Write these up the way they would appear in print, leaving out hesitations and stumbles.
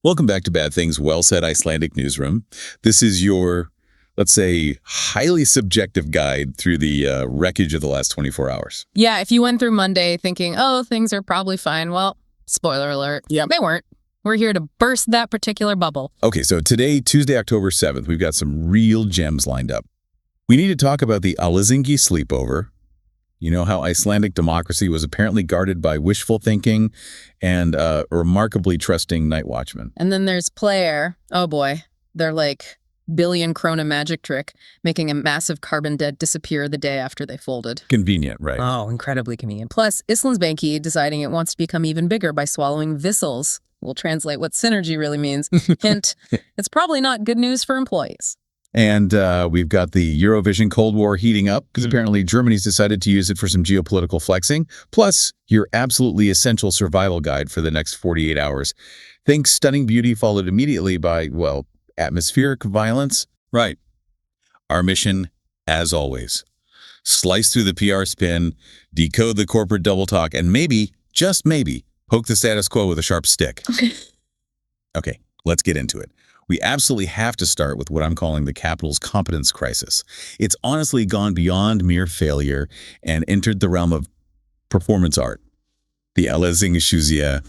Welcome back to Bad Things Well Said Icelandic Newsroom. This is your, let's say, highly subjective guide through the wreckage of the last 24 hours. Yeah, if you went through Monday thinking, oh, things are probably fine, well, spoiler alert, Yep. they weren't. We're here to burst that particular bubble. Okay, so today, Tuesday, October 7th, we've got some real gems lined up. We need to talk about the Helsinki sleepover. You know how Icelandic democracy was apparently guarded by wishful thinking and remarkably trusting night watchmen. And then there's Player. Oh boy, they're like billion-krona magic trick, making a massive carbon debt disappear the day after they folded. Convenient, right? Oh, incredibly convenient. Plus, Icelandic deciding it wants to become even bigger by swallowing vissels. We'll translate what synergy really means. Hint, it's probably not good news for employees. And we've got the Eurovision Cold War heating up because apparently Germany's decided to use it for some geopolitical flexing. Plus, your absolutely essential survival guide for the next 48 hours. Think stunning beauty followed immediately by, well, atmospheric violence. Right. Our mission, as always, slice through the PR spin, decode the corporate double talk, and maybe, just maybe, poke the status quo with a sharp stick. Okay, let's get into it. We absolutely have to start with what I'm calling the capital's competence crisis. It's honestly gone beyond mere failure and entered the realm of performance art. The Helsinki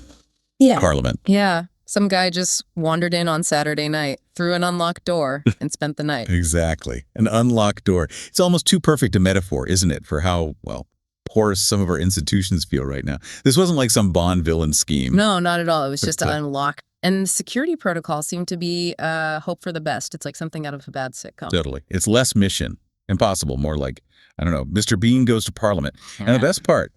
Parliament. Yeah, some guy just wandered in on Saturday night, through an unlocked door, and spent the night. Exactly. An unlocked door. It's almost too perfect a metaphor, isn't it, for how, well, porous some of our institutions feel right now. This wasn't like some Bond villain scheme. No, not at all. It was just But, unlocked. And the security protocol seemed to be hope for the best. It's like something out of a bad sitcom. Totally. It's less mission. Impossible. More like, I don't know, Mr. Bean goes to Parliament. And the best part,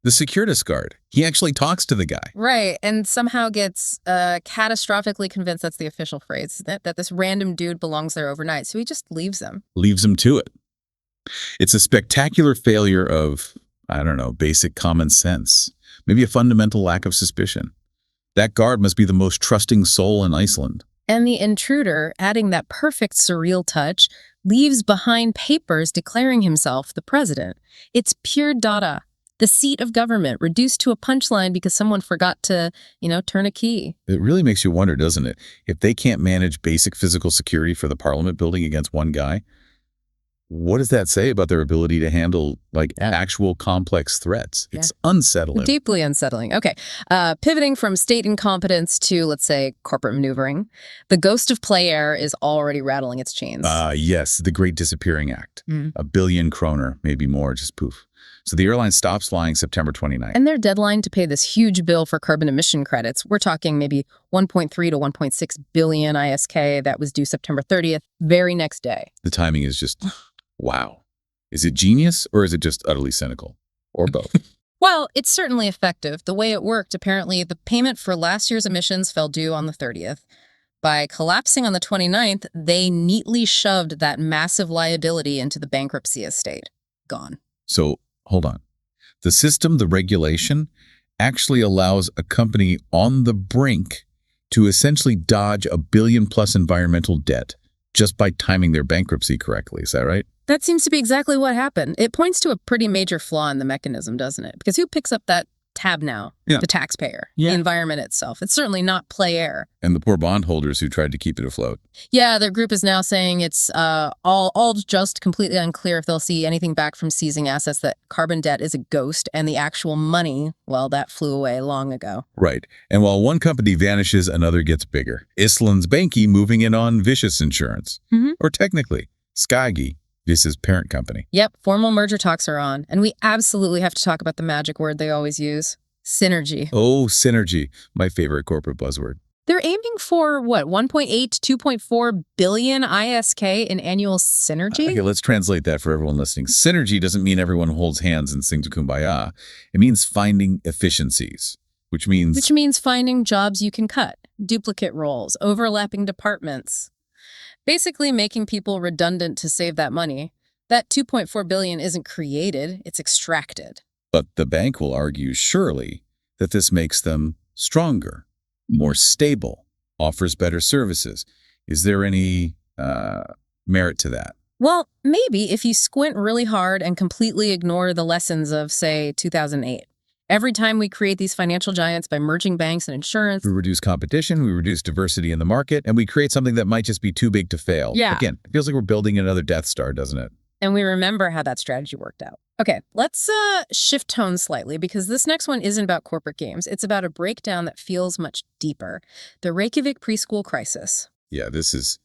the Securitas guard. He actually talks to the guy. Right, and somehow gets catastrophically convinced, that's the official phrase, that this random dude belongs there overnight. So he just leaves him. Leaves him to it. It's a spectacular failure of, I don't know, basic common sense. Maybe a fundamental lack of suspicion. That guard must be the most trusting soul in Iceland. And the intruder, adding that perfect surreal touch, leaves behind papers declaring himself the president. It's pure data. The seat of government reduced to a punchline because someone forgot to, turn a key. It really makes you wonder, doesn't it? If they can't manage basic physical security for the parliament building against one guy, what does that say about their ability to handle, actual complex threats? It's unsettling. Deeply unsettling. Okay. Pivoting from state incompetence to, let's say, corporate maneuvering, the ghost of Player is already rattling its chains. Yes, the Great Disappearing Act. A billion-krona, maybe more, just poof. So the airline stops flying September 29th. And their deadline to pay this huge bill for carbon emission credits, we're talking maybe 1.3 to 1.6 billion ISK, that was due September 30th, very next day. The timing is just, wow. Is it genius or is it just utterly cynical? Or both? Well, it's certainly effective. The way it worked, apparently, the payment for last year's emissions fell due on the 30th. By collapsing on the 29th, they neatly shoved that massive liability into the bankruptcy estate. Gone. So, hold on. The system, the regulation, actually allows a company on the brink to essentially dodge a billion-plus environmental debt just by timing their bankruptcy correctly. Is that right? That seems to be exactly what happened. It points to a pretty major flaw in the mechanism, doesn't it? Because who picks up that tab now? Yeah. The taxpayer, Yeah. the environment itself. It's certainly not Player. And the poor bondholders who tried to keep it afloat. Yeah, their group is now saying it's all just completely unclear if they'll see anything back from seizing assets, that carbon debt is a ghost, and the actual money, well, that flew away long ago. Right. And while one company vanishes, another gets bigger. Icelandic moving in on Vicious Insurance. Or technically, Skagi, Vicious parent company. Yep, formal merger talks are on, and we absolutely have to talk about the magic word they always use, synergy. Oh, synergy, my favorite corporate buzzword. They're aiming for, 1.8 to 2.4 billion ISK in annual synergy? Okay, let's translate that for everyone listening. Synergy doesn't mean everyone holds hands and sings Kumbaya. It means finding efficiencies, which means finding jobs you can cut, duplicate roles, overlapping departments. Basically making people redundant to save that money. That 2.4 billion isn't created, it's extracted. But the bank will argue, surely, that this makes them stronger, more stable, offers better services. Is there any merit to that? Well, maybe if you squint really hard and completely ignore the lessons of, say, 2008. Every time we create these financial giants by merging banks and insurance. We reduce competition, we reduce diversity in the market, and we create something that might just be too big to fail. Yeah. Again, it feels like we're building another Death Star, doesn't it? And we remember how that strategy worked out. Okay, let's shift tone slightly because this next one isn't about corporate games. It's about a breakdown that feels much deeper. The Reykjavik preschool crisis. Yeah, this is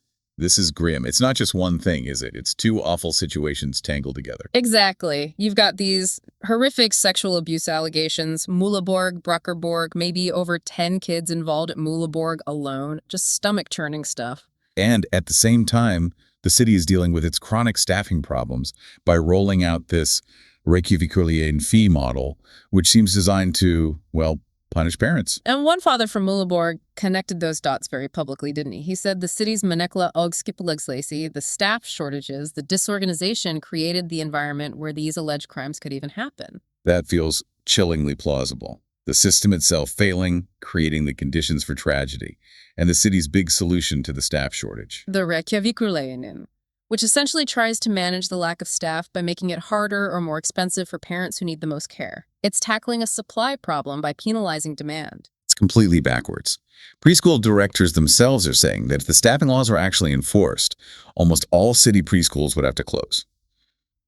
grim. It's not just one thing, is it? It's two awful situations tangled together. Exactly. You've got these horrific sexual abuse allegations, Muleborg, Brockerborg, maybe over 10 kids involved at Muleborg alone. Just stomach-churning stuff. And at the same time, the city is dealing with its chronic staffing problems by rolling out this Reykjavíkurlín fee model, which seems designed to, well, punish parents. And one father from Muleborg connected those dots very publicly, didn't he? He said the city's Menekla og Skipulagsleysi, the staff shortages, the disorganization created the environment where these alleged crimes could even happen. That feels chillingly plausible. The system itself failing, creating the conditions for tragedy, and the city's big solution to the staff shortage. The Reykjavíkurlín, which essentially tries to manage the lack of staff by making it harder or more expensive for parents who need the most care. It's tackling a supply problem by penalizing demand. It's completely backwards. Preschool directors themselves are saying that if the staffing laws were actually enforced, almost all city preschools would have to close.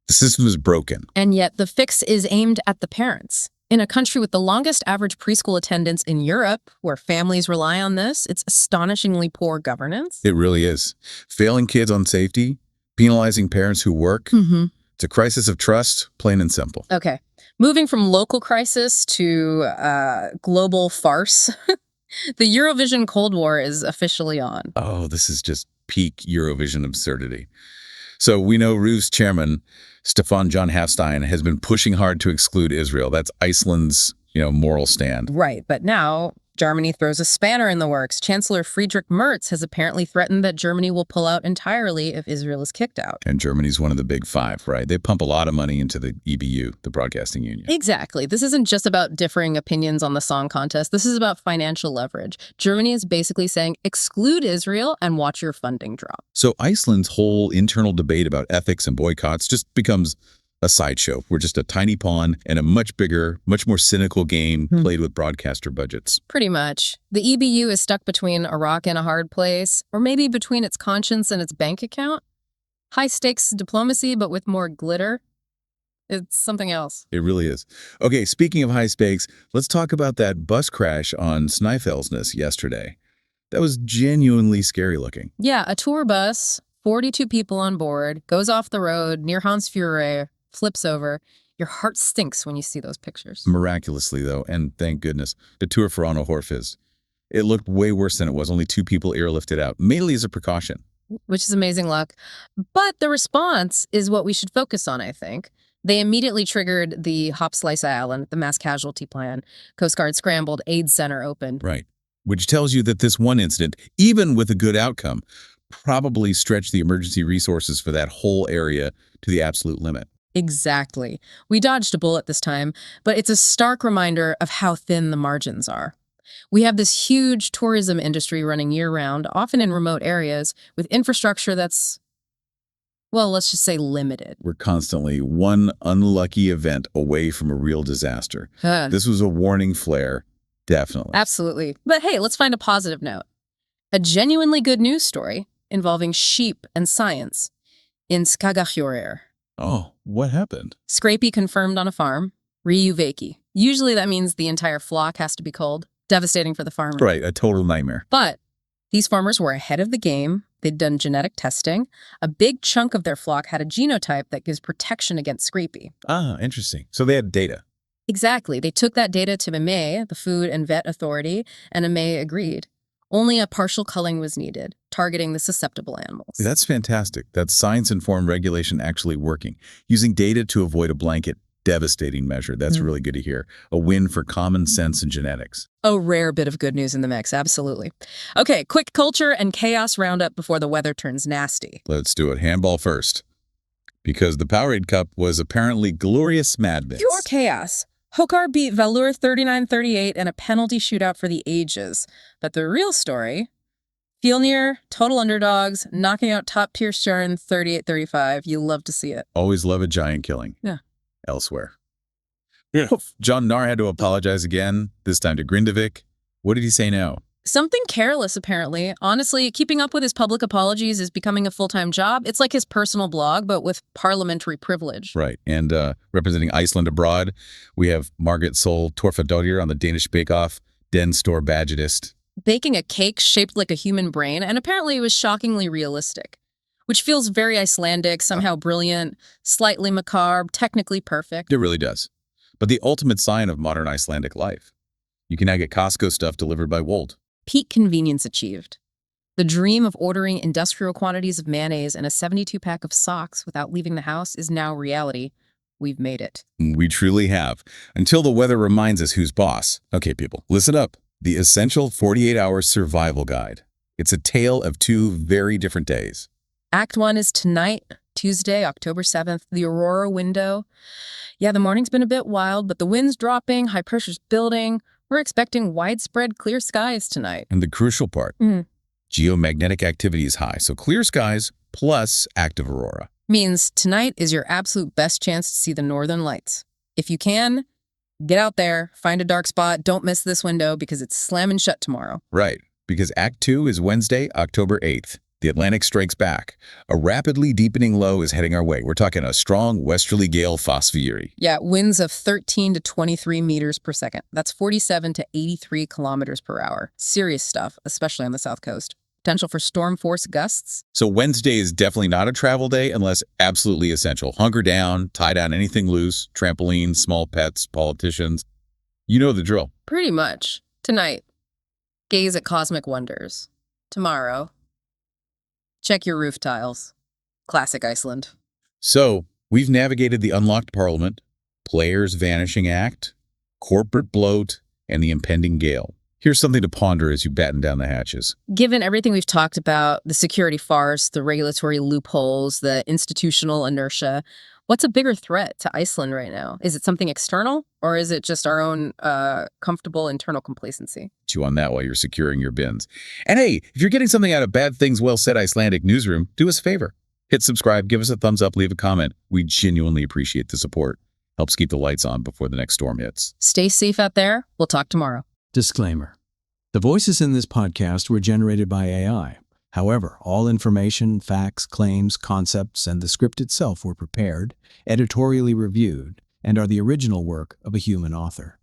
The system is broken. And yet the fix is aimed at the parents. In a country with the longest average preschool attendance in Europe, where families rely on this, it's astonishingly poor governance. It really is. Failing kids on safety, penalizing parents who work. It's a crisis of trust, plain and simple. Okay. Moving from local crisis to global farce, the Eurovision Cold War is officially on. Oh, this is just peak Eurovision absurdity. So we know RU's chairman, Stefan John Hafstein, has been pushing hard to exclude Israel. That's Iceland's, moral stand. Right, but now Germany throws a spanner in the works. Chancellor Friedrich Merz has apparently threatened that Germany will pull out entirely if Israel is kicked out. And Germany's one of the big five, right? They pump a lot of money into the EBU, the Broadcasting Union. Exactly. This isn't just about differing opinions on the song contest. This is about financial leverage. Germany is basically saying, exclude Israel and watch your funding drop. So Iceland's whole internal debate about ethics and boycotts just becomes a sideshow. We're just a tiny pawn in a much bigger, much more cynical game played with broadcaster budgets. Pretty much. The EBU is stuck between a rock and a hard place, or maybe between its conscience and its bank account. High-stakes diplomacy, but with more glitter. It's something else. It really is. Okay, speaking of high stakes, let's talk about that bus crash on Snæfellsnes yesterday. That was genuinely scary looking. Yeah, a tour bus, 42 people on board, goes off the road near Hansfjord, flips over. Your heart sinks when you see those pictures. Miraculously, though, and thank goodness, the tour for Anna Horfist. It looked way worse than it was. Only 2 people airlifted out, mainly as a precaution. Which is amazing luck. But the response is what we should focus on, I think. They immediately triggered the Hopslice Island, the mass casualty plan. Coast Guard scrambled, aid center opened. Right. Which tells you that this one incident, even with a good outcome, probably stretched the emergency resources for that whole area to the absolute limit. Exactly. We dodged a bullet this time, but it's a stark reminder of how thin the margins are. We have this huge tourism industry running year-round, often in remote areas, with infrastructure that's, well, let's just say limited. We're constantly one unlucky event away from a real disaster. This was a warning flare, definitely. Absolutely. But hey, let's find a positive note. A genuinely good news story involving sheep and science in Skagafjörður. Oh, what happened? Scrapie confirmed on a farm. Ryuveki. Usually that means the entire flock has to be culled. Devastating for the farmer. Right, a total nightmare. But these farmers were ahead of the game. They'd done genetic testing. A big chunk of their flock had a genotype that gives protection against scrapie. Ah, interesting. So they had data. Exactly. They took that data to MME, the Food and Vet Authority, and MME agreed. Only a partial culling was needed, targeting the susceptible animals. That's fantastic. That's science-informed regulation actually working. Using data to avoid a blanket, devastating measure. That's really good to hear. A win for common sense and genetics. A rare bit of good news in the mix, absolutely. Okay, quick culture and chaos roundup before the weather turns nasty. Let's do it. Handball first. Because the Powerade Cup was apparently glorious madness. Pure chaos. Hokar beat Valur 39-38 in a penalty shootout for the ages. But the real story, Fjolnir, total underdogs, knocking out top-tier Stjörn 38-35. You love to see it. Always love a giant killing. Yeah. Elsewhere. Yeah. John Nahr had to apologize again, this time to Grindavik. What did he say now? Something careless, apparently. Honestly, keeping up with his public apologies is becoming a full-time job. It's like his personal blog, but with parliamentary privilege. Right. And representing Iceland abroad, we have Margaret Sol Torfadottir on the Danish Bake Off, Den Store Badgetist. Baking a cake shaped like a human brain, and apparently it was shockingly realistic, which feels very Icelandic, somehow brilliant, slightly macabre, technically perfect. It really does. But the ultimate sign of modern Icelandic life. You can now get Costco stuff delivered by Wolt. Peak convenience achieved. The dream of ordering industrial quantities of mayonnaise and a 72-pack of socks without leaving the house is now reality. We've made it. We truly have. Until the weather reminds us who's boss. Okay, people, listen up. The Essential 48-Hour Survival Guide. It's a tale of two very different days. Act 1 is tonight, Tuesday, October 7th, the Aurora window. Yeah, the morning's been a bit wild, but the wind's dropping, high pressure's building. We're expecting widespread clear skies tonight. And the crucial part, geomagnetic activity is high, so clear skies plus active aurora. Means tonight is your absolute best chance to see the northern lights. If you can, get out there, find a dark spot, don't miss this window because it's slamming shut tomorrow. Right, because Act 2 is Wednesday, October 8th. The Atlantic strikes back. A rapidly deepening low is heading our way. We're talking a strong westerly gale Fossfjiri. Yeah, winds of 13 to 23 meters per second. That's 47 to 83 kilometers per hour. Serious stuff, especially on the south coast. Potential for storm force gusts. So Wednesday is definitely not a travel day unless absolutely essential. Hunker down, tie down anything loose, trampolines, small pets, politicians. You know the drill. Pretty much. Tonight, gaze at cosmic wonders. Tomorrow, check your roof tiles. Classic Iceland. So, we've navigated the unlocked parliament, players' vanishing act, corporate bloat, and the impending gale. Here's something to ponder as you batten down the hatches. Given everything we've talked about, the security farce, the regulatory loopholes, the institutional inertia, what's a bigger threat to Iceland right now? Is it something external, or is it just our own comfortable internal complacency? Chew on that while you're securing your bins. And hey, if you're getting something out of Bad Things Well Said Icelandic Newsroom, do us a favor. Hit subscribe, give us a thumbs up, leave a comment. We genuinely appreciate the support. Helps keep the lights on before the next storm hits. Stay safe out there. We'll talk tomorrow. Disclaimer. The voices in this podcast were generated by AI. However, all information, facts, claims, concepts, and the script itself were prepared, editorially reviewed, and are the original work of a human author.